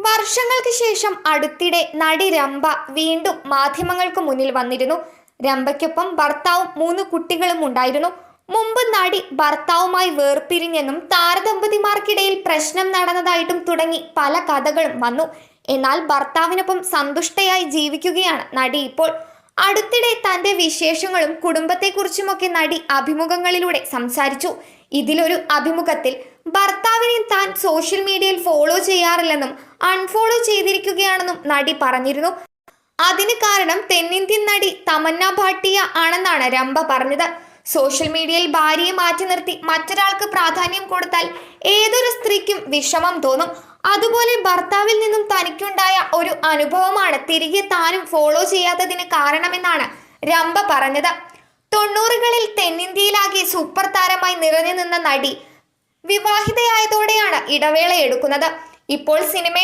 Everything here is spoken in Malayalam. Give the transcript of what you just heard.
വർഷങ്ങൾക്ക് ശേഷം അടുത്തിടെ നടി രംഭ വീണ്ടും മാധ്യമങ്ങൾക്ക് മുന്നിൽ വന്നിരുന്നു. രംഭയ്ക്കൊപ്പം ഭർത്താവും 3 കുട്ടികളും ഉണ്ടായിരുന്നു. മുമ്പ് നടി ഭർത്താവുമായി വേർപിരിഞ്ഞെന്നും താരദമ്പതിമാർക്കിടയിൽ പ്രശ്നം നടന്നതായിട്ടും തുടങ്ങി പല കഥകളും വന്നു. എന്നാൽ ഭർത്താവിനൊപ്പം സന്തുഷ്ടയായി ജീവിക്കുകയാണ് നടി ഇപ്പോൾ. അടുത്തിടെ തന്റെ വിശേഷങ്ങളും കുടുംബത്തെക്കുറിച്ചുമൊക്കെ നടി അഭിമുഖങ്ങളിലൂടെ സംസാരിച്ചു. ഇതിലൊരു അഭിമുഖത്തിൽ ഭർത്താവിനെ താൻ സോഷ്യൽ മീഡിയയിൽ ഫോളോ ചെയ്യാറില്ലെന്നും അൺഫോളോ ചെയ്തിരിക്കുകയാണെന്നും നടി പറഞ്ഞിരുന്നു. അതിന് കാരണം തെന്നിന്ത്യൻ നടി തമന്ന ഭാട്ടിയ ആണെന്നാണ് രംഭ പറഞ്ഞത്. സോഷ്യൽ മീഡിയയിൽ ഭാര്യയെ മാറ്റി നിർത്തി മറ്റൊരാൾക്ക് പ്രാധാന്യം കൊടുത്താൽ ഏതൊരു സ്ത്രീക്കും വിഷമം തോന്നും. അതുപോലെ ഭർത്താവിൽ നിന്നും തനിക്കുണ്ടായ ഒരു അനുഭവമാണ് തിരികെ താനും ഫോളോ ചെയ്യാത്തതിന് കാരണമെന്നാണ് രംഭ പറഞ്ഞത്. 90കളിൽ തെന്നിന്ത്യയിലാകെ സൂപ്പർ താരമായി നിറഞ്ഞു നിന്ന നടി വിവാഹിതയായതോടെയാണ് ഇടവേള എടുക്കുന്നത്. ഇപ്പോൾ സിനിമ